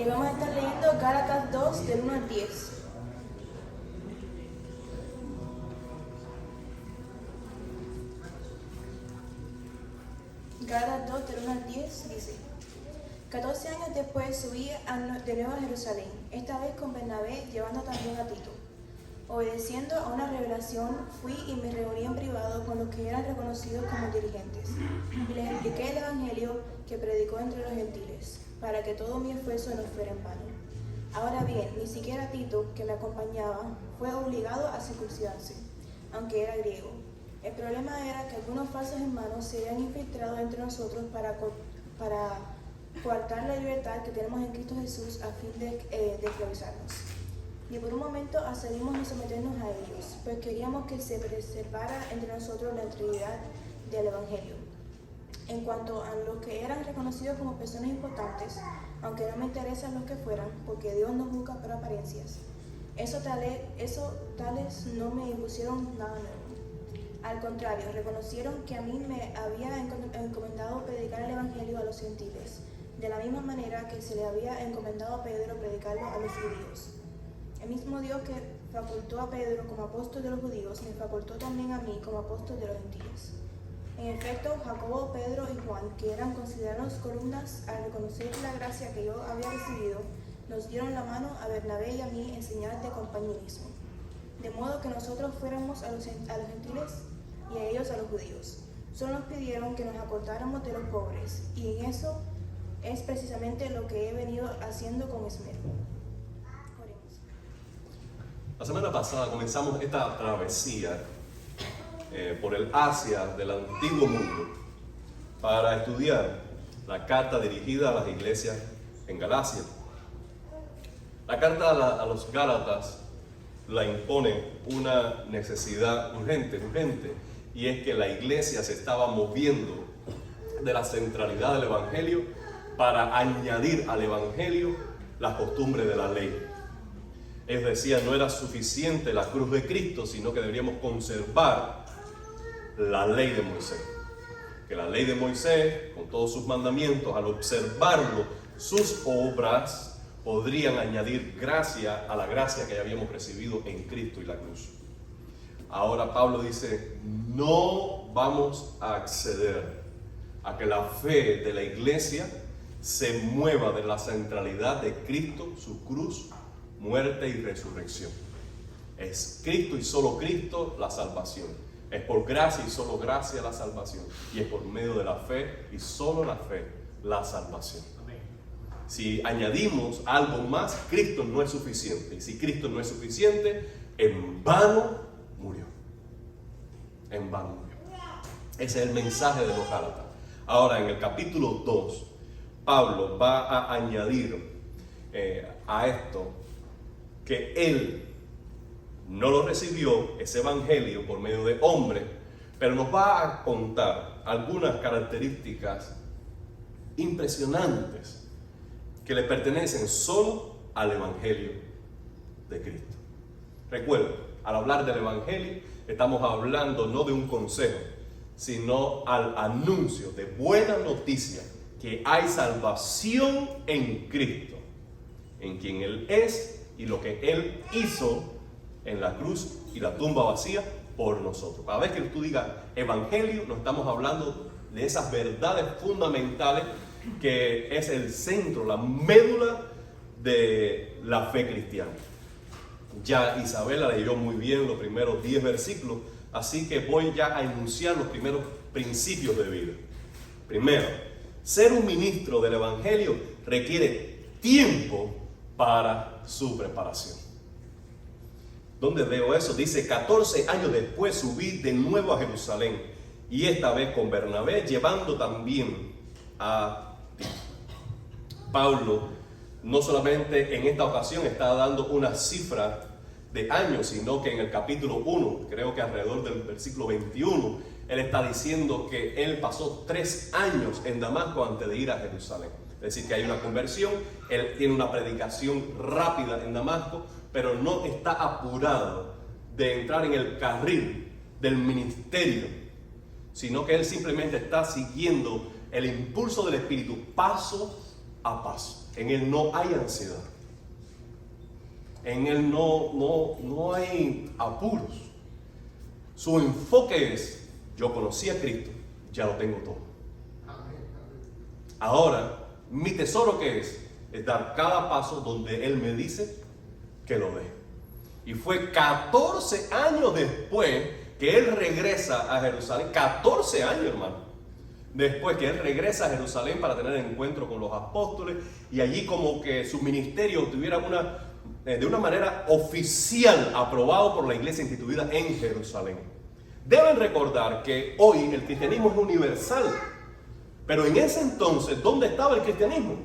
vamos a estar leyendo Gálatas 2, del 1 al 10. Gálatas 2, del 1 al 10 dice: 14 años después subí de nuevo a Jerusalén, esta vez con Bernabé, llevando también a Tito. Obedeciendo a una revelación, fui y me reuní en privado con los que eran reconocidos como dirigentes, y les expliqué el evangelio que predicó entre los gentiles, para que todo mi esfuerzo no fuera en vano. Ahora bien, ni siquiera Tito, que me acompañaba, fue obligado a circuncidarse, aunque era griego. El problema era que algunos falsos hermanos se habían infiltrado entre nosotros para coartar la libertad que tenemos en Cristo Jesús a fin de esclavizarnos. Ni por un momento accedimos a someternos a ellos, pues queríamos que se preservara entre nosotros la integridad del Evangelio. En cuanto a los que eran reconocidos como personas importantes, aunque no me interesan los que fueran, porque Dios no juzga por apariencias, tales no me impusieron nada nuevo. Al contrario, reconocieron que a mí me había encomendado predicar el Evangelio a los gentiles, de la misma manera que se le había encomendado a Pedro predicarlo a los judíos. El mismo Dios que facultó a Pedro como apóstol de los judíos, me facultó también a mí como apóstol de los gentiles. En efecto, Jacobo, Pedro y Juan, que eran considerados columnas al reconocer la gracia que yo había recibido, nos dieron la mano a Bernabé y a mí en señal de compañerismo, de modo que nosotros fuéramos a los gentiles y a ellos a los judíos. Solo nos pidieron que nos acordáramos de los pobres, y en eso es precisamente lo que he venido haciendo con esmero. Oremos. La semana pasada comenzamos esta travesía por el Asia del antiguo mundo para estudiar la carta dirigida a las iglesias en Galacia. La carta a los Gálatas la impone una necesidad urgente, y es que la iglesia se estaba moviendo de la centralidad del Evangelio para añadir al Evangelio las costumbres de la ley. Ellos decían, no era suficiente la cruz de Cristo, sino que deberíamos conservar la ley de Moisés. Que la ley de Moisés, con todos sus mandamientos, al observarlo, sus obras podrían añadir gracia a la gracia que ya habíamos recibido en Cristo y la cruz. Ahora Pablo dice, no vamos a acceder a que la fe de la iglesia se mueva de la centralidad de Cristo, su cruz, muerte y resurrección. Es Cristo y solo Cristo la salvación. Es por gracia y solo gracia la salvación. Y es por medio de la fe y solo la fe la salvación. Amén. Si añadimos algo más, Cristo no es suficiente. Y si Cristo no es suficiente, en vano murió. En vano murió. Ese es el mensaje de los Gálatas. Ahora, en el capítulo 2, Pablo va a añadir a esto que él no lo recibió, ese evangelio, por medio de hombres, pero nos va a contar algunas características impresionantes que le pertenecen solo al evangelio de Cristo. Recuerda, al hablar del evangelio, estamos hablando no de un consejo, sino al anuncio de buena noticia que hay salvación en Cristo, en quien Él es y lo que Él hizo en la cruz y la tumba vacía por nosotros. Cada vez que tú digas evangelio, no estamos hablando de esas verdades fundamentales que es el centro, la médula de la fe cristiana. Ya Isabela leyó muy bien los primeros 10 versículos, así que voy ya a enunciar los primeros principios de vida. Primero, ser un ministro del evangelio requiere tiempo para su preparación. ¿Dónde veo eso? Dice, 14 años después subí de nuevo a Jerusalén, y esta vez con Bernabé, llevando también a Tito. Pablo no solamente en esta ocasión está dando una cifra de años, sino que en el capítulo 1, creo que alrededor del versículo 21, él está diciendo que él pasó 3 años en Damasco antes de ir a Jerusalén. Es decir, que hay una conversión, él tiene una predicación rápida en Damasco, pero no está apurado de entrar en el carril del ministerio, sino que él simplemente está siguiendo el impulso del Espíritu paso a paso. En Él no hay ansiedad. En Él no hay apuros. Su enfoque es: yo conocí a Cristo, ya lo tengo todo. Ahora, mi tesoro ¿qué es? Es dar cada paso donde Él me dice que lo dé. Y fue 14 años después que Él regresa a Jerusalén. 14 años, hermano. Después que Él regresa a Jerusalén para tener encuentro con los apóstoles. Y allí como que su ministerio tuviera de una manera oficial aprobado por la iglesia instituida en Jerusalén. Deben recordar que hoy el cristianismo es universal. Pero en ese entonces, ¿dónde estaba el cristianismo?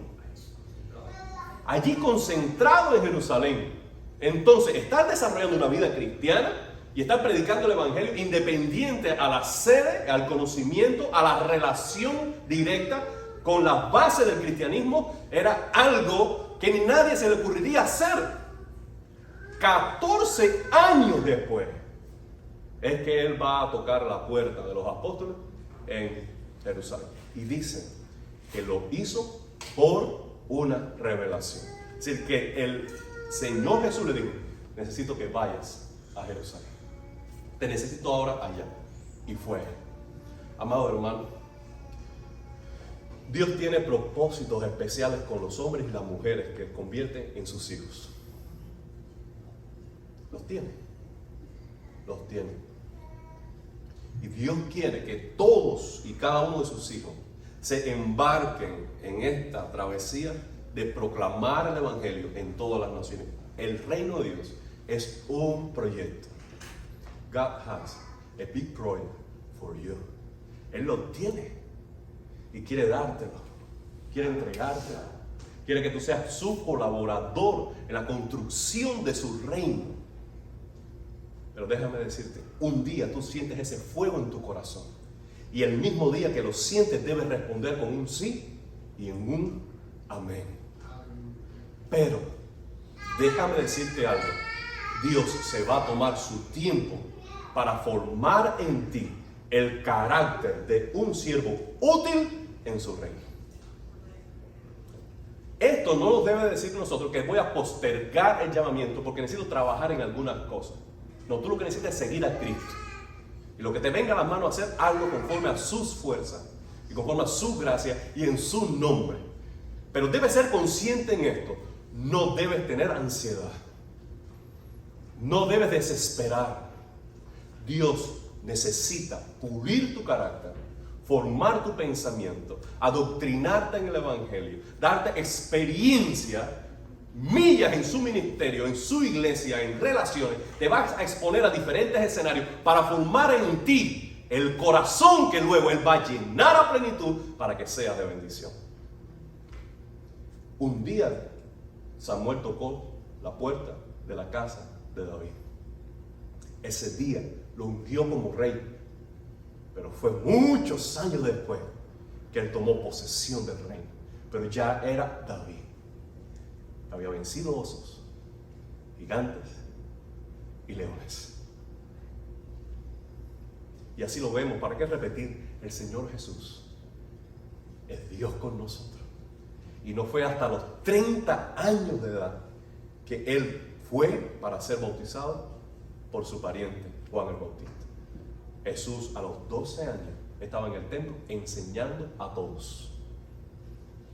Allí concentrado en Jerusalén. Entonces, estar desarrollando una vida cristiana y estar predicando el evangelio independiente a la sede, al conocimiento, a la relación directa con la base del cristianismo, era algo que ni nadie se le ocurriría hacer. 14 años después es que Él va a tocar la puerta de los apóstoles en Jerusalén. Y dicen que lo hizo por una revelación. Es decir, que el Señor Jesús le dijo: necesito que vayas a Jerusalén. Te necesito ahora allá. Y fue. Amado hermano, Dios tiene propósitos especiales con los hombres y las mujeres que convierten en sus hijos. Los tiene. Los tiene. Y Dios quiere que todos y cada uno de sus hijos se embarquen en esta travesía de proclamar el evangelio en todas las naciones. El reino de Dios es un proyecto. God has a big project for you. Él lo tiene y quiere dártelo, quiere entregártelo, quiere que tú seas su colaborador en la construcción de su reino. Pero déjame decirte, un día tú sientes ese fuego en tu corazón y el mismo día que lo sientes debes responder con un sí y en un amén. Pero déjame decirte algo: Dios se va a tomar su tiempo para formar en ti el carácter de un siervo útil en su reino. Esto no nos debe decir nosotros que voy a postergar el llamamiento porque necesito trabajar en algunas cosas. No, tú lo que necesitas es seguir a Cristo. Y lo que te venga a las manos a hacer, hazlo conforme a sus fuerzas y conforme a su gracia y en su nombre. Pero debes ser consciente en esto. No debes tener ansiedad. No debes desesperar. Dios necesita pulir tu carácter, formar tu pensamiento, adoctrinarte en el evangelio, darte experiencia, millas en su ministerio, en su iglesia, en relaciones. Te vas a exponer a diferentes escenarios para formar en ti el corazón que luego Él va a llenar a plenitud para que seas de bendición. Un día Samuel tocó la puerta de la casa de David. Ese día lo ungió como rey, pero fue muchos años después que él tomó posesión del reino. Pero ya era David. Había vencido osos, gigantes y leones. Y así lo vemos. ¿Para qué repetir? El Señor Jesús es Dios con nosotros. Y no fue hasta los 30 años de edad que Él fue para ser bautizado por su pariente Juan el Bautista. Jesús a los 12 años estaba en el templo enseñando a todos.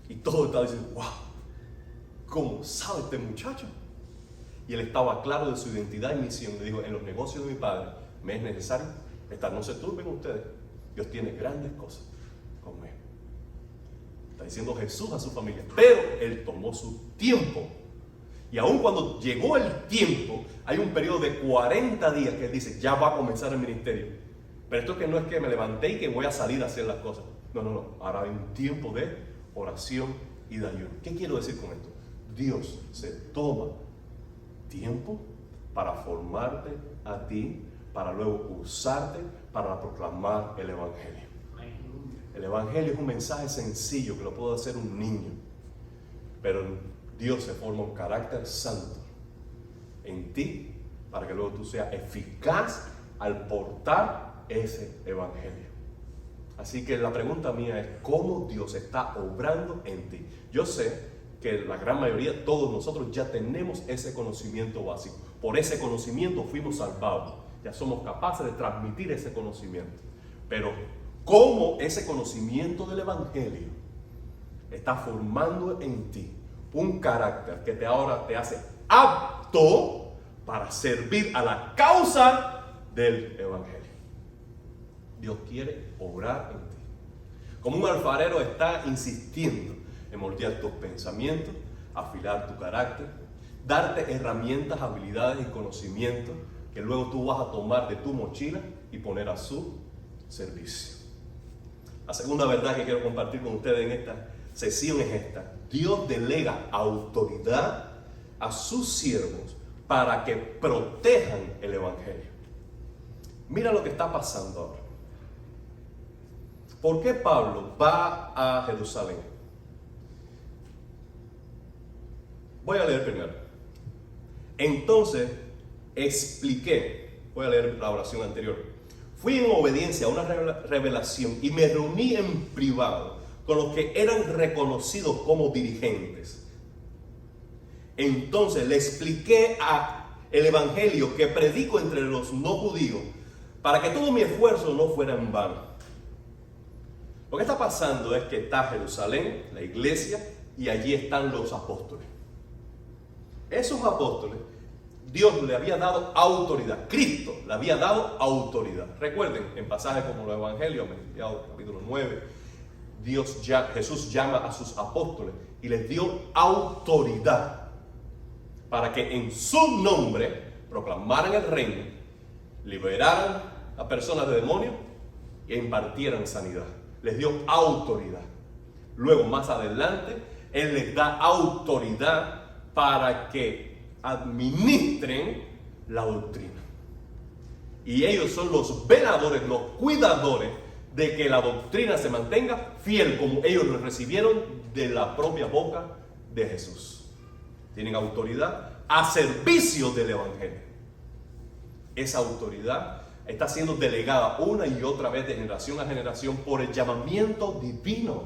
Y todos estaban diciendo: wow, ¿cómo sabe este muchacho? Y él estaba claro de su identidad y misión. Le dijo: en los negocios de mi padre me es necesario estar. No se turben ustedes, Dios tiene grandes cosas conmigo. Está diciendo Jesús a su familia. Pero él tomó su tiempo. Y aun cuando llegó el tiempo, hay un periodo de 40 días que él dice: ya va a comenzar el ministerio. Pero esto que no es que me levanté y que voy a salir a hacer las cosas. No. Ahora hay un tiempo de oración y de ayuno. ¿Qué quiero decir con esto? Dios se toma tiempo para formarte a ti, para luego usarte para proclamar el evangelio. El evangelio es un mensaje sencillo que lo puede hacer un niño, pero Dios se forma un carácter santo en ti para que luego tú seas eficaz al portar ese evangelio. Así que la pregunta mía es, ¿cómo Dios está obrando en ti? Yo sé que la gran mayoría, todos nosotros ya tenemos ese conocimiento básico. Por ese conocimiento fuimos salvados. Ya somos capaces de transmitir ese conocimiento. Pero, ¿cómo ese conocimiento del Evangelio está formando en ti un carácter que ahora te hace apto para servir a la causa del Evangelio? Dios quiere obrar en ti. Como un alfarero está insistiendo en moldear tus pensamientos, afilar tu carácter, darte herramientas, habilidades y conocimientos que luego tú vas a tomar de tu mochila y poner a su servicio. La segunda verdad que quiero compartir con ustedes en esta sesión es esta: Dios delega autoridad a sus siervos para que protejan el Evangelio. Mira lo que está pasando ahora. ¿Por qué Pablo va a Jerusalén? Voy a leer primero. Entonces expliqué, voy a leer la oración anterior. Fui en obediencia a una revelación y me reuní en privado con los que eran reconocidos como dirigentes. Entonces le expliqué el evangelio que predico entre los no judíos para que todo mi esfuerzo no fuera en vano. Lo que está pasando es que está Jerusalén, la iglesia, y allí están los apóstoles. Esos apóstoles, Dios le había dado autoridad. Cristo le había dado autoridad. Recuerden, en pasajes como los evangelios, capítulo 9, Jesús llama a sus apóstoles y les dio autoridad para que en su nombre proclamaran el reino, liberaran a personas de demonios e impartieran sanidad. Les dio autoridad. Luego, más adelante, Él les da autoridad para que administren la doctrina. Y ellos son los veladores, los cuidadores de que la doctrina se mantenga fiel como ellos lo recibieron de la propia boca de Jesús. Tienen autoridad a servicio del Evangelio. Esa autoridad está siendo delegada una y otra vez de generación a generación por el llamamiento divino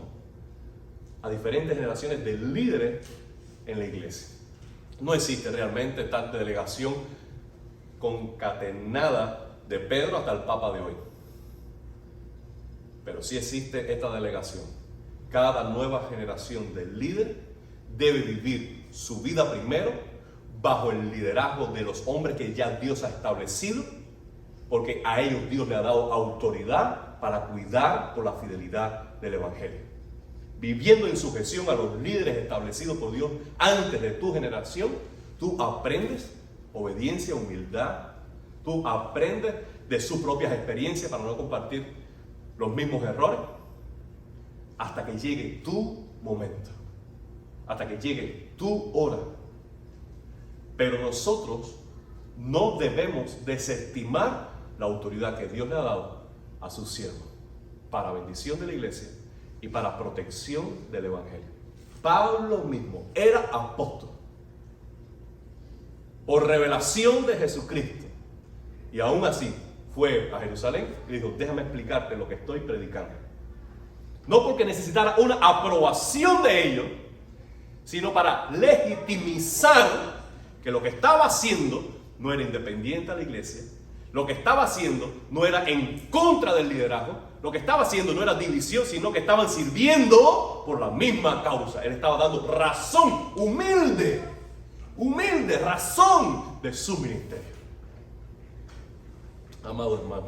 a diferentes generaciones de líderes en la iglesia. No existe realmente tal delegación concatenada de Pedro hasta el Papa de hoy. Pero sí existe esta delegación. Cada nueva generación de líder debe vivir su vida primero bajo el liderazgo de los hombres que ya Dios ha establecido, porque a ellos Dios le ha dado autoridad para cuidar por la fidelidad del Evangelio. Viviendo en sujeción a los líderes establecidos por Dios antes de tu generación, tú aprendes obediencia, humildad, tú aprendes de sus propias experiencias para no compartir los mismos errores, hasta que llegue tu momento, hasta que llegue tu hora. Pero nosotros no debemos desestimar la autoridad que Dios le ha dado a sus siervos para bendición de la iglesia y para protección del Evangelio. Pablo mismo era apóstol por revelación de Jesucristo, y aún así fue a Jerusalén y dijo: déjame explicarte lo que estoy predicando. No porque necesitara una aprobación de ellos, sino para legitimizar que lo que estaba haciendo no era independiente a la iglesia, lo que estaba haciendo no era en contra del liderazgo, lo que estaba haciendo no era división, sino que estaban sirviendo por la misma causa. Él estaba dando razón, humilde razón de su ministerio. Amado hermano,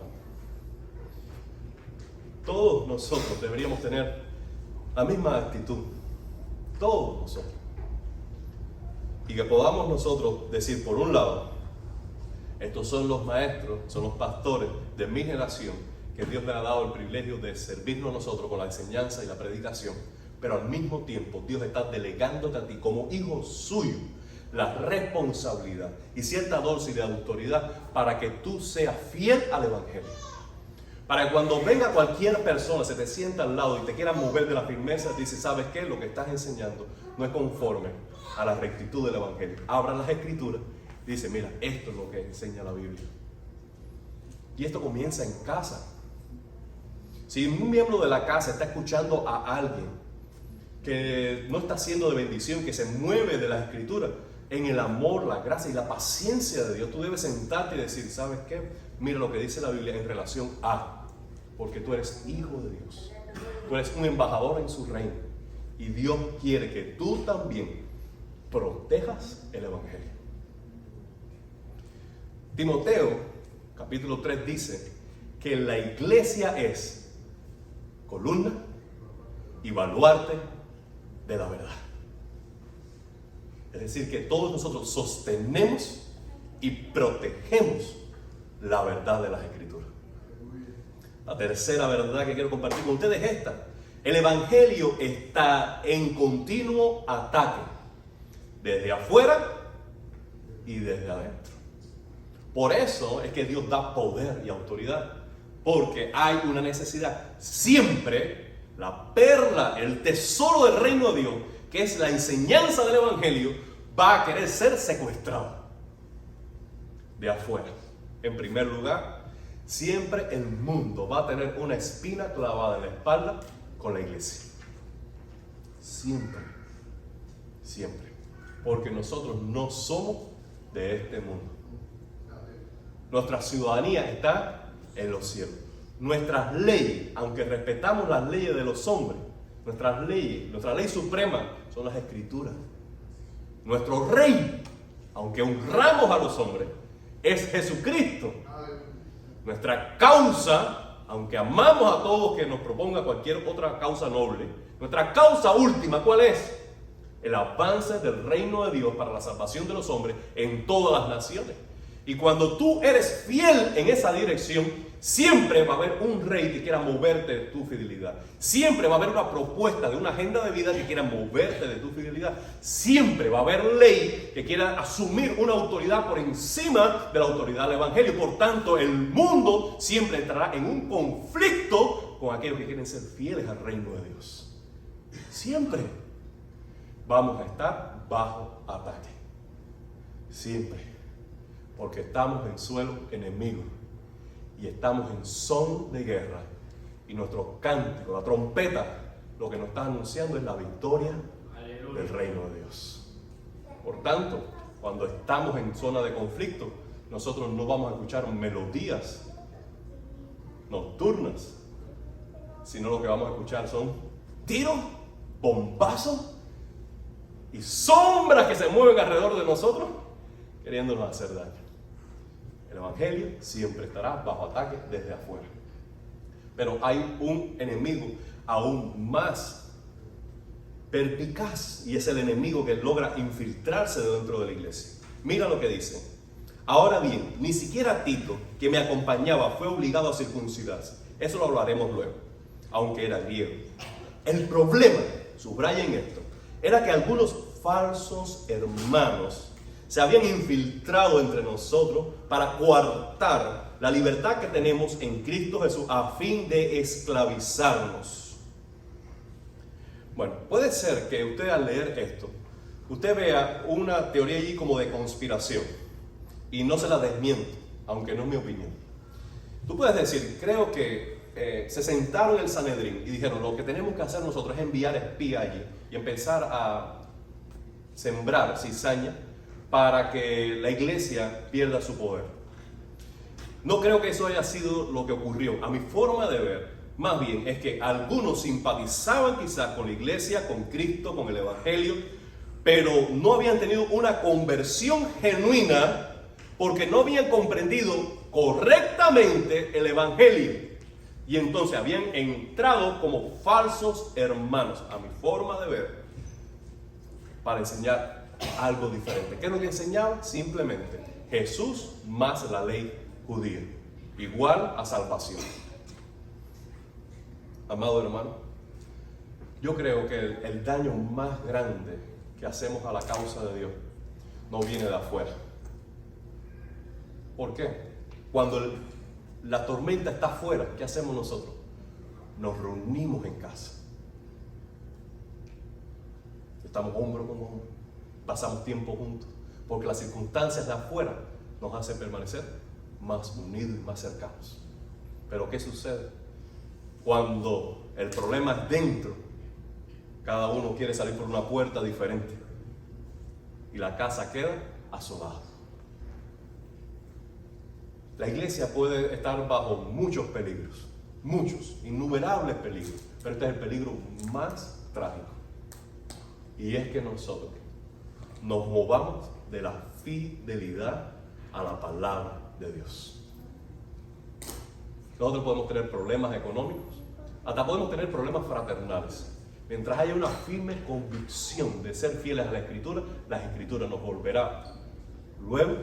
todos nosotros deberíamos tener la misma actitud, todos nosotros, y que podamos nosotros decir, por un lado, estos son los maestros, son los pastores de mi generación, que Dios le ha dado el privilegio de servirnos a nosotros con la enseñanza y la predicación, pero al mismo tiempo Dios está delegándote a ti como hijo suyo la responsabilidad y cierta dosis de autoridad para que tú seas fiel al Evangelio. Para que cuando venga cualquier persona, se te sienta al lado y te quiera mover de la firmeza, dice: ¿sabes qué? Lo que estás enseñando no es conforme a la rectitud del Evangelio. Abra las Escrituras y dice: mira, esto es lo que enseña la Biblia. Y esto comienza en casa. Si un miembro de la casa está escuchando a alguien que no está siendo de bendición, que se mueve de las Escrituras, en el amor, la gracia y la paciencia de Dios, tú debes sentarte y decir, ¿sabes qué? Mira lo que dice la Biblia en relación a, porque tú eres hijo de Dios, tú eres un embajador en su reino, y Dios quiere que tú también protejas el Evangelio. Timoteo, capítulo 3, dice que la iglesia es columna y baluarte de la verdad. Es decir, que todos nosotros sostenemos y protegemos la verdad de las Escrituras. La tercera verdad que quiero compartir con ustedes es esta: el Evangelio está en continuo ataque, desde afuera y desde adentro. Por eso es que Dios da poder y autoridad, porque hay una necesidad. Siempre la perla, el tesoro del reino de Dios, que es la enseñanza del Evangelio, va a querer ser secuestrada de afuera. En primer lugar, siempre el mundo va a tener una espina clavada en la espalda con la iglesia. Siempre, siempre. Porque nosotros no somos de este mundo. Nuestra ciudadanía está en los cielos. Nuestras leyes, aunque respetamos las leyes de los hombres, nuestras leyes, nuestra ley suprema son las Escrituras. Nuestro rey, aunque honramos a los hombres, es Jesucristo. Nuestra causa, aunque amamos a todos que nos proponga cualquier otra causa noble, nuestra causa última, ¿cuál es? El avance del reino de Dios para la salvación de los hombres en todas las naciones. Y cuando tú eres fiel en esa dirección, siempre va a haber un rey que quiera moverte de tu fidelidad. Siempre va a haber una propuesta de una agenda de vida que quiera moverte de tu fidelidad. Siempre va a haber ley que quiera asumir una autoridad por encima de la autoridad del Evangelio. Por tanto, el mundo siempre entrará en un conflicto con aquellos que quieren ser fieles al reino de Dios. Siempre vamos a estar bajo ataque. Siempre. Porque estamos en suelo enemigo y estamos en son de guerra, y nuestro cántico, la trompeta, lo que nos está anunciando es la victoria del reino de Dios. Por tanto, cuando estamos en zona de conflicto, nosotros no vamos a escuchar melodías nocturnas, sino lo que vamos a escuchar son tiros, bombazos y sombras que se mueven alrededor de nosotros queriéndonos hacer daño. El Evangelio siempre estará bajo ataque desde afuera. Pero hay un enemigo aún más perspicaz, y es el enemigo que logra infiltrarse dentro de la iglesia. Mira lo que dice: ahora bien, ni siquiera Tito, que me acompañaba, fue obligado a circuncidarse. Eso lo hablaremos luego, aunque era griego. El problema, subrayen esto, era que algunos falsos hermanos se habían infiltrado entre nosotros para coartar la libertad que tenemos en Cristo Jesús a fin de esclavizarnos. Bueno, puede ser que usted al leer esto, usted vea una teoría allí como de conspiración, y no se la desmiento, aunque no es mi opinión. Tú puedes decir, creo que se sentaron en el Sanedrín y dijeron, lo que tenemos que hacer nosotros es enviar espías allí y empezar a sembrar cizaña para que la iglesia pierda su poder. No creo que eso haya sido lo que ocurrió. A mi forma de ver, más bien es que algunos simpatizaban quizás con la iglesia, con Cristo, con el Evangelio, pero no habían tenido una conversión genuina porque no habían comprendido correctamente el Evangelio. Y entonces habían entrado como falsos hermanos, a mi forma de ver, para enseñar algo diferente. ¿Qué es lo que enseñaba? Simplemente Jesús más la ley judía, igual a salvación. Amado hermano, yo creo que el daño más grande que hacemos a la causa de Dios no viene de afuera. ¿Por qué? Cuando la tormenta está afuera, ¿qué hacemos nosotros? Nos reunimos en casa. Estamos hombro con hombro, pasamos tiempo juntos, porque las circunstancias de afuera nos hacen permanecer más unidos y más cercanos. Pero ¿qué sucede? Cuando el problema es dentro, cada uno quiere salir por una puerta diferente y la casa queda asolada. La iglesia puede estar bajo muchos peligros, muchos, innumerables peligros, pero este es el peligro más trágico. Y es que nosotros nos movamos de la fidelidad a la palabra de Dios. Nosotros podemos tener problemas económicos, hasta podemos tener problemas fraternales. Mientras haya una firme convicción de ser fieles a la Escritura nos volverá luego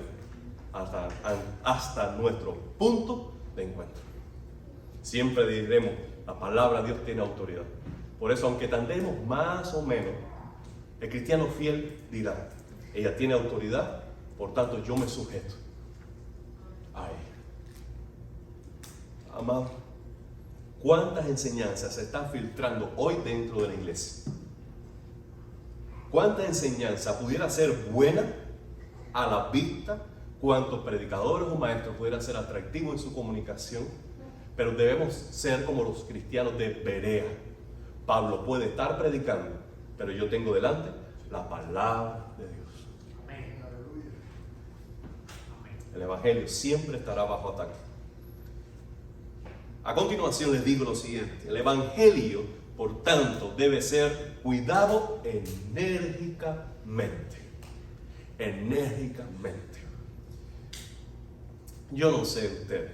hasta nuestro punto de encuentro. Siempre diremos, la palabra de Dios tiene autoridad. Por eso, aunque tendemos más o menos, el cristiano fiel dirá, ella tiene autoridad, por tanto yo me sujeto a ella. Amado, ¿cuántas enseñanzas se están filtrando hoy dentro de la iglesia? ¿Cuánta enseñanza pudiera ser buena a la vista? ¿Cuántos predicadores o maestros pudieran ser atractivos en su comunicación? Pero debemos ser como los cristianos de Berea. Pablo puede estar predicando, pero yo tengo delante la palabra de Dios. Amén. El evangelio siempre estará bajo ataque. A continuación les digo lo siguiente: el evangelio, por tanto, debe ser cuidado enérgicamente. Enérgicamente. Yo no sé ustedes,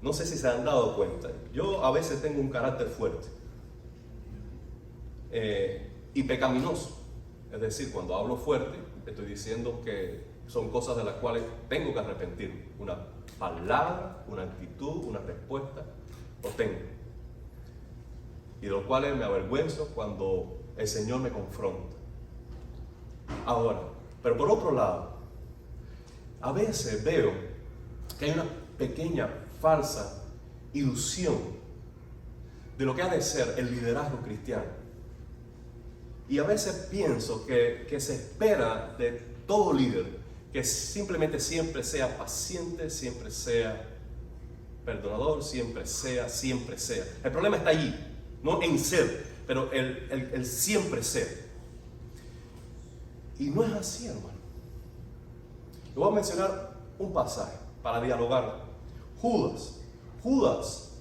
no sé si se han dado cuenta, yo a veces tengo un carácter fuerte y pecaminoso. Es decir, cuando hablo fuerte, estoy diciendo que son cosas de las cuales tengo que arrepentirme. Una palabra, una actitud, una respuesta, lo tengo. Y de los cuales me avergüenzo cuando el Señor me confronta. Ahora, pero por otro lado, a veces veo que hay una pequeña falsa ilusión de lo que ha de ser el liderazgo cristiano. Y a veces pienso que se espera de todo líder que simplemente siempre sea paciente, siempre sea perdonador, siempre sea. El problema está allí, no en ser, pero el siempre ser. Y no es así, hermano. Le voy a mencionar un pasaje para dialogar. Judas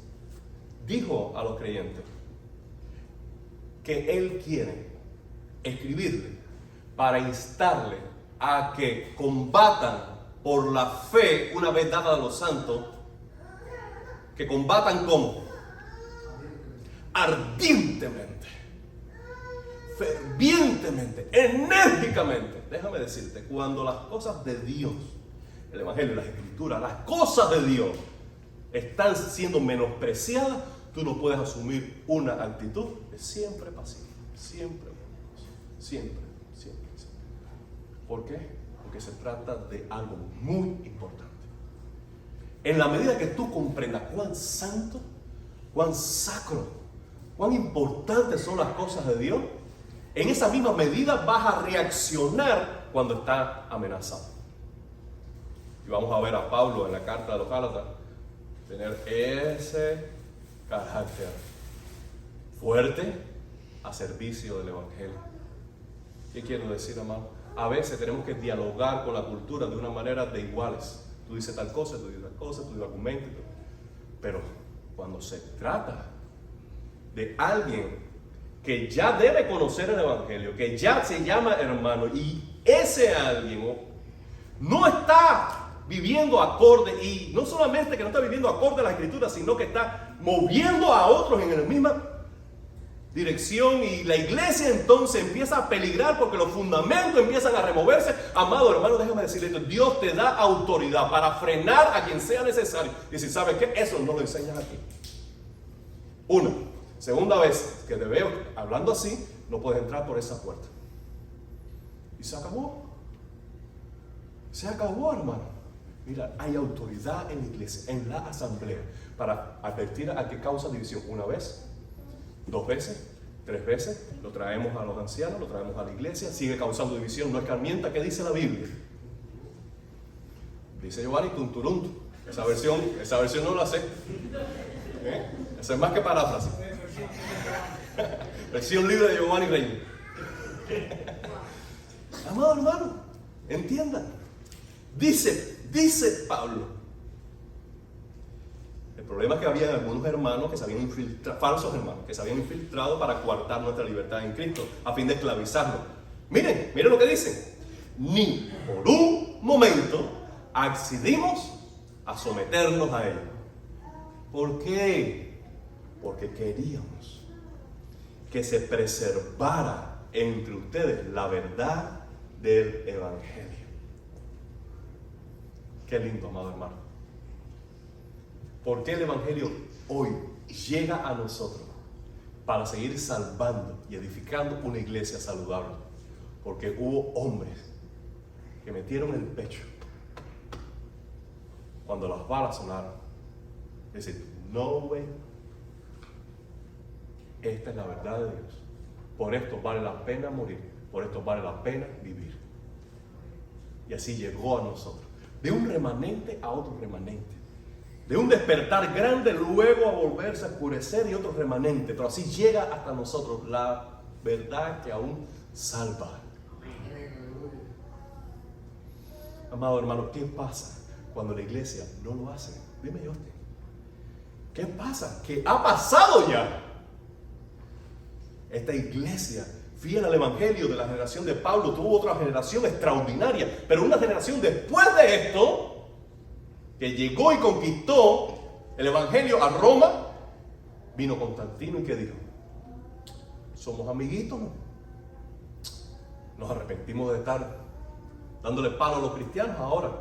dijo a los creyentes que él quiere escribirle para instarle a que combatan por la fe una vez dada a los santos, que combatan como ardientemente, fervientemente, enérgicamente. Déjame decirte, cuando las cosas de Dios, el Evangelio, las Escrituras, las cosas de Dios están siendo menospreciadas, tú no puedes asumir una actitud de siempre pasivo, siempre. ¿Por qué? Porque se trata de algo muy importante. En la medida que tú comprendas cuán santo, cuán sacro, cuán importantes son las cosas de Dios, en esa misma medida vas a reaccionar cuando está amenazado. Y vamos a ver a Pablo en la carta de los Gálatas tener ese carácter fuerte a servicio del Evangelio. ¿Qué quiero decir, amado? A veces tenemos que dialogar con la cultura de una manera de iguales. Tú dices tal cosa, tú dices tal cosa, tú dices argumento. Pero cuando se trata de alguien que ya debe conocer el Evangelio, que ya se llama hermano, y ese alguien no está viviendo acorde, y no solamente que no está viviendo acorde a la Escritura, sino que está moviendo a otros en la misma dirección, y la iglesia entonces empieza a peligrar porque los fundamentos empiezan a removerse. Amado hermano, déjame decirle esto: Dios te da autoridad para frenar a quien sea necesario. Y si sabes que eso no lo enseñas aquí. Una. Segunda vez que te veo hablando así, no puedes entrar por esa puerta. Y se acabó. Se acabó, hermano. Mira, hay autoridad en la iglesia, en la asamblea, para advertir a que causa división. Una vez, 2 veces, 3 veces, lo traemos a los ancianos, lo traemos a la iglesia, sigue causando división, no escarmienta. ¿Qué dice la Biblia? Dice Giovanni, tunturuntu. Esa versión no la sé. Eso es más que paráfrasis. Versión libre de Giovanni Reina. Amado hermano, entiendan. Dice Pablo. El problema es que había algunos hermanos que se habían infiltrado, falsos hermanos, que se habían infiltrado para coartar nuestra libertad en Cristo, a fin de esclavizarnos. Miren lo que dicen. Ni por un momento accedimos a someternos a él. ¿Por qué? Porque queríamos que se preservara entre ustedes la verdad del Evangelio. Qué lindo, amado hermano. ¿Por qué el Evangelio hoy llega a nosotros? Para seguir salvando y edificando una iglesia saludable. Porque hubo hombres que metieron el pecho cuando las balas sonaron. Decir, no, güey, esta es la verdad de Dios. Por esto vale la pena morir, por esto vale la pena vivir. Y así llegó a nosotros, de un remanente a otro remanente, de un despertar grande luego a volverse a oscurecer y otro remanente, pero así llega hasta nosotros la verdad que aún salva. Amado hermano, ¿qué pasa cuando la iglesia no lo hace? Dime yo usted. ¿Qué pasa? ¿Qué ha pasado ya? Esta iglesia, fiel al Evangelio de la generación de Pablo, tuvo otra generación extraordinaria, pero una generación después de esto, que llegó y conquistó el Evangelio a Roma, vino Constantino y que dijo, somos amiguitos, ¿no? Nos arrepentimos de estar dándole palo a los cristianos. Ahora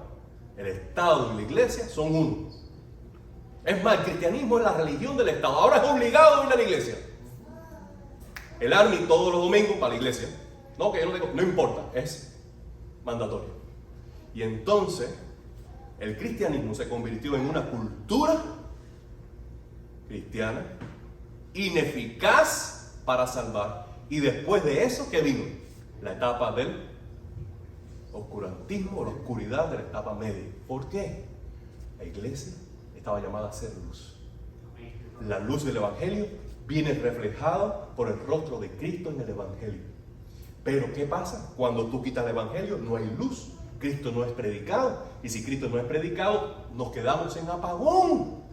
el Estado y la iglesia son uno. Es más, el cristianismo es la religión del Estado. Ahora es obligado a ir a la iglesia. El Army todos los domingos para la iglesia. No, que yo no tengo, no importa, es mandatorio. Y entonces el cristianismo se convirtió en una cultura cristiana ineficaz para salvar. Y después de eso, ¿qué vino? La etapa del oscurantismo, la oscuridad de la etapa media. ¿Por qué? La iglesia estaba llamada a ser luz. La luz del Evangelio viene reflejada por el rostro de Cristo en el Evangelio. Pero ¿qué pasa? Cuando tú quitas el Evangelio no hay luz. Cristo no es predicado. Y si Cristo no es predicado, nos quedamos en apagón.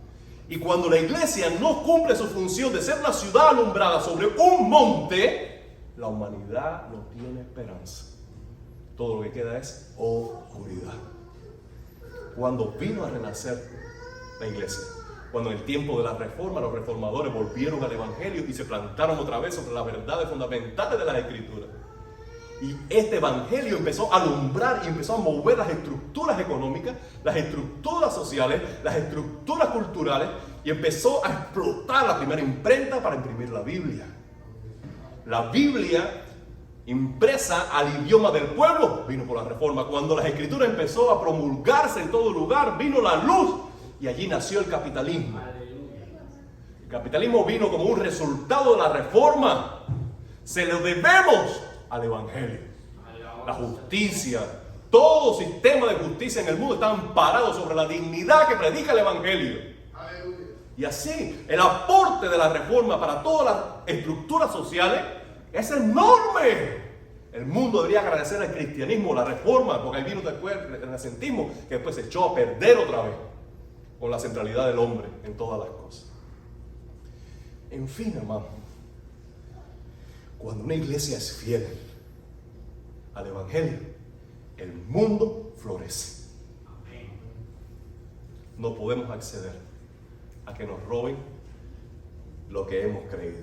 Y cuando la iglesia no cumple su función de ser una ciudad alumbrada sobre un monte, la humanidad no tiene esperanza. Todo lo que queda es oscuridad. Cuando vino a renacer la iglesia, cuando en el tiempo de la reforma los reformadores volvieron al Evangelio y se plantaron otra vez sobre las verdades fundamentales de las Escrituras, y este Evangelio empezó a alumbrar y empezó a mover las estructuras económicas, las estructuras sociales, las estructuras culturales, y empezó a explotar la primera imprenta para imprimir la Biblia. La Biblia impresa al idioma del pueblo vino por la reforma. Cuando las Escrituras empezó a promulgarse en todo lugar, vino la luz y allí nació el capitalismo. El capitalismo vino como un resultado de la reforma. Se lo debemos al Evangelio. La justicia, todo sistema de justicia en el mundo está amparado sobre la dignidad que predica el Evangelio. Y así, el aporte de la reforma para todas las estructuras sociales es enorme. El mundo debería agradecer al cristianismo, la reforma, porque ahí vino después el renacentismo, que después se echó a perder otra vez con la centralidad del hombre en todas las cosas. En fin, hermano, cuando una iglesia es fiel al Evangelio, el mundo florece. No podemos acceder a que nos roben lo que hemos creído.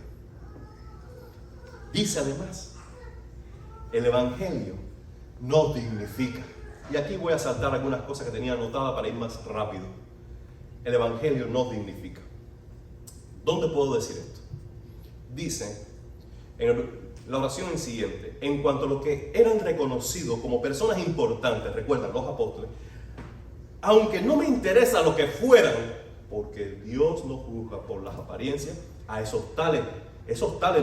Dice además, el Evangelio nos dignifica. Y aquí voy a saltar algunas cosas que tenía anotadas para ir más rápido. El Evangelio nos dignifica. ¿Dónde puedo decir esto? Dice en la oración en siguiente, en cuanto a los que eran reconocidos como personas importantes, recuerdan los apóstoles, aunque no me interesa lo que fueran, porque Dios no juzga por las apariencias, a esos tales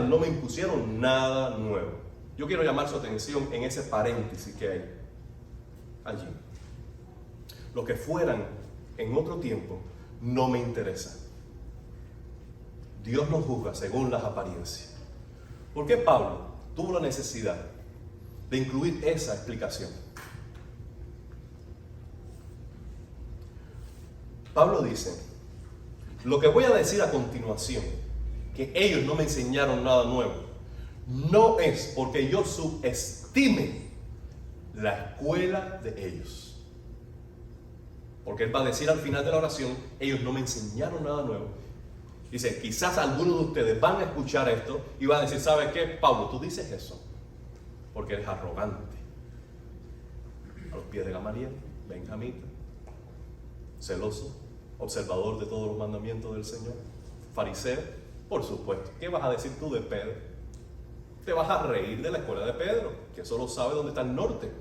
no me impusieron nada nuevo. Yo quiero llamar su atención en ese paréntesis que hay allí. Los que fueran en otro tiempo no me interesan. Dios no juzga según las apariencias. ¿Por qué Pablo tuvo la necesidad de incluir esa explicación? Pablo dice, lo que voy a decir a continuación, que ellos no me enseñaron nada nuevo, no es porque yo subestime la escuela de ellos. Porque él va a decir al final de la oración, ellos no me enseñaron nada nuevo. Dice, quizás algunos de ustedes van a escuchar esto y van a decir, ¿sabes qué? Pablo, tú dices eso porque eres arrogante. A los pies de Gamaliel, benjamita, celoso, observador de todos los mandamientos del Señor, fariseo, por supuesto. ¿Qué vas a decir tú de Pedro? Te vas a reír de la escuela de Pedro, que solo sabe dónde está el norte,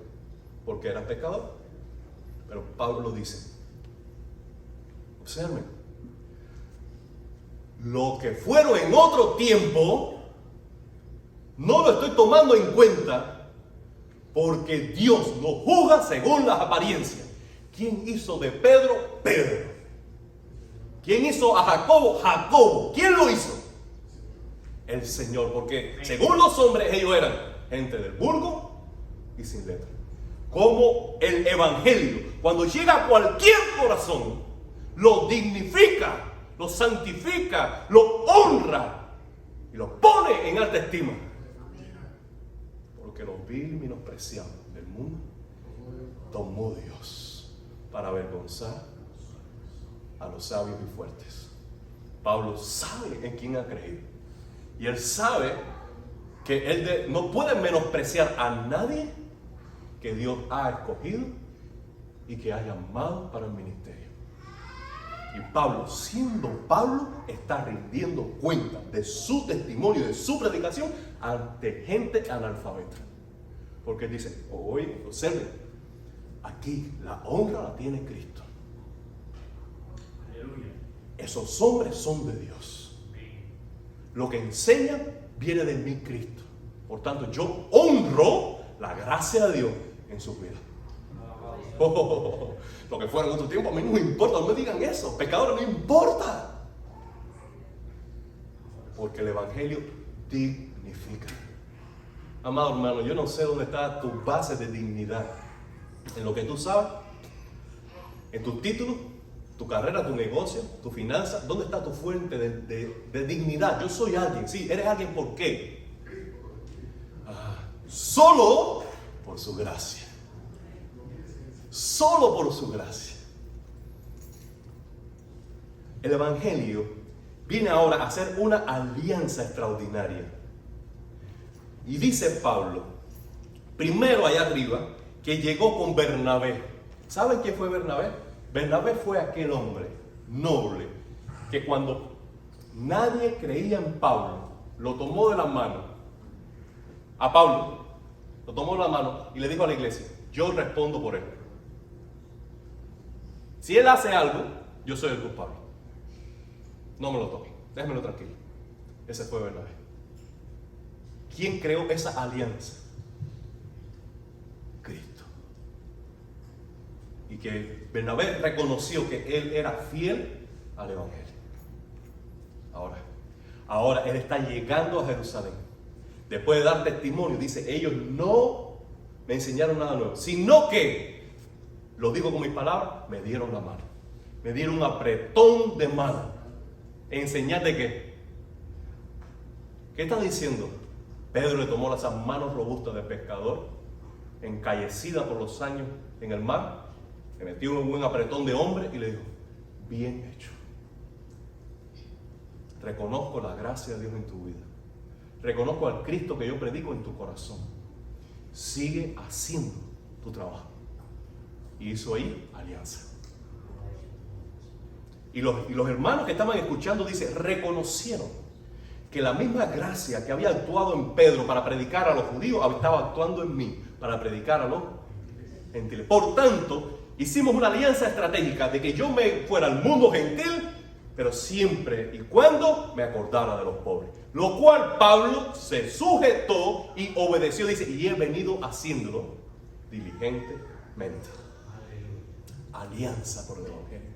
porque era pecador. Pero Pablo dice, observen, lo que fueron en otro tiempo, no lo estoy tomando en cuenta, porque Dios no juzga según las apariencias. ¿Quién hizo de Pedro? Pedro. ¿Quién hizo a Jacobo? Jacobo. ¿Quién lo hizo? El Señor, porque según los hombres ellos eran gente del vulgo y sin letra. Como el Evangelio, cuando llega a cualquier corazón, lo dignifica, lo santifica, lo honra y lo pone en alta estima. Porque los vil y menospreciados del mundo tomó Dios para avergonzar a los sabios y fuertes. Pablo sabe en quién ha creído. Y él sabe que él no puede menospreciar a nadie que Dios ha escogido y que ha llamado para el ministerio. Y Pablo, siendo Pablo, está rindiendo cuenta de su testimonio, de su predicación ante gente analfabeta. Porque él dice, oye, observen, aquí la honra la tiene Cristo. Aleluya. Esos hombres son de Dios. Lo que enseñan viene de mí, Cristo. Por tanto, yo honro la gracia de Dios en sus vidas. Lo que fuera en otro tiempo, a mí no me importa, no me digan eso. Pecadores, no importa. Porque el Evangelio dignifica. Amado hermano, yo no sé dónde está tu base de dignidad. En lo que tú sabes, en tus títulos, tu carrera, tu negocio, tu finanza. ¿Dónde está tu fuente de dignidad? Yo soy alguien, sí, eres alguien, ¿por qué? Solo por su gracia. Solo por su gracia. El Evangelio viene ahora a hacer una alianza extraordinaria. Y dice Pablo, primero allá arriba, que llegó con Bernabé. ¿Saben quién fue Bernabé? Bernabé fue aquel hombre noble que cuando nadie creía en Pablo, lo tomó de la mano. A Pablo, lo tomó de la mano y le dijo a la iglesia, yo respondo por él. Si él hace algo, yo soy el culpable. No me lo toque, déjemelo tranquilo. Ese fue Bernabé. ¿Quién creó esa alianza? Cristo. Y que Bernabé reconoció que él era fiel al Evangelio. Ahora él está llegando a Jerusalén. Después de dar testimonio, dice, ellos no me enseñaron nada nuevo, sino que, lo digo con mis palabras, me dieron la mano. Me dieron un apretón de mano. ¿Enseñar de qué? ¿Qué está diciendo? Pedro le tomó las manos robustas de pescador, encallecida por los años en el mar, le metió un buen apretón de hombre y le dijo, bien hecho. Reconozco la gracia de Dios en tu vida. Reconozco al Cristo que yo predico en tu corazón. Sigue haciendo tu trabajo. Y hizo ahí alianza. Y los hermanos que estaban escuchando, dice, reconocieron que la misma gracia que había actuado en Pedro para predicar a los judíos, estaba actuando en mí para predicar a los gentiles. Por tanto, hicimos una alianza estratégica de que yo me fuera al mundo gentil, pero siempre y cuando me acordara de los pobres. Lo cual Pablo se sujetó y obedeció, dice, y he venido haciéndolo diligentemente. Alianza por el Evangelio.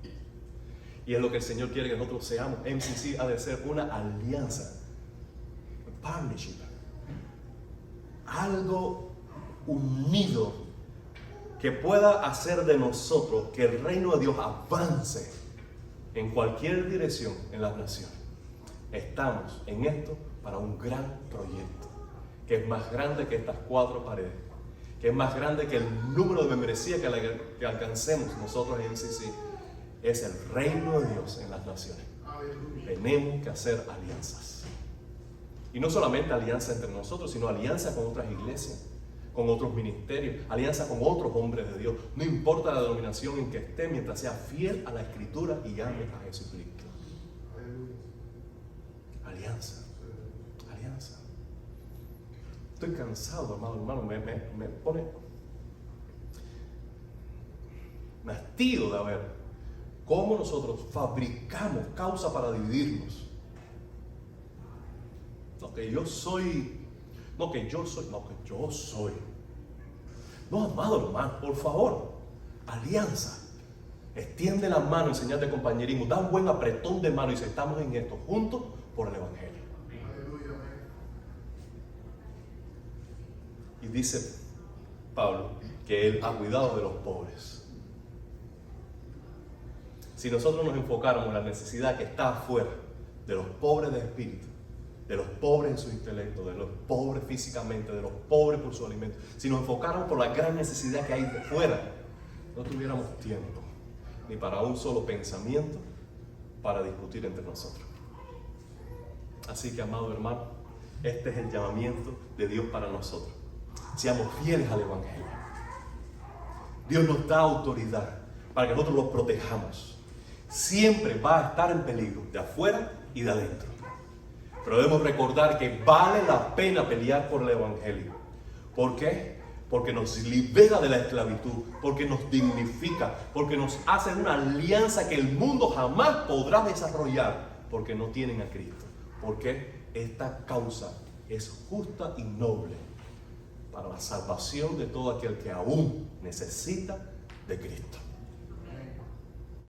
Y es lo que el Señor quiere que nosotros seamos. MCC ha de ser una alianza, partnership, algo unido que pueda hacer de nosotros que el reino de Dios avance en cualquier dirección en las naciones. Estamos en esto para un gran proyecto que es más grande que estas 4 paredes, que es más grande que el número de membresías que alcancemos nosotros en MCC. Es el reino de Dios en las naciones. Tenemos que hacer alianzas. Y no solamente alianza entre nosotros, sino alianza con otras iglesias, con otros ministerios, alianza con otros hombres de Dios. No importa la denominación en que esté, mientras sea fiel a la Escritura y ame a Jesucristo. Alianza. Alianza. Estoy cansado, hermano. Me pone... Me hastío de ver cómo nosotros fabricamos causa para dividirnos. No que yo soy. No, amado hermano, por favor, alianza. Extiende la mano en señal de compañerismo. Da un buen apretón de mano y dice, estamos en esto juntos por el Evangelio. Y dice Pablo que él ha cuidado de los pobres. Si nosotros nos enfocáramos en la necesidad que está afuera, de los pobres de espíritu, de los pobres en su intelecto, de los pobres físicamente, de los pobres por su alimento, si nos enfocáramos por la gran necesidad que hay de fuera, no tuviéramos tiempo ni para un solo pensamiento para discutir entre nosotros. Así que, amado hermano, este es el llamamiento de Dios para nosotros. Seamos fieles al Evangelio. Dios nos da autoridad para que nosotros los protejamos. Siempre va a estar en peligro, de afuera y de adentro. Pero debemos recordar que vale la pena pelear por el Evangelio. ¿Por qué? Porque nos libera de la esclavitud, porque nos dignifica, porque nos hace una alianza que el mundo jamás podrá desarrollar, porque no tienen a Cristo. Porque esta causa es justa y noble para la salvación de todo aquel que aún necesita de Cristo.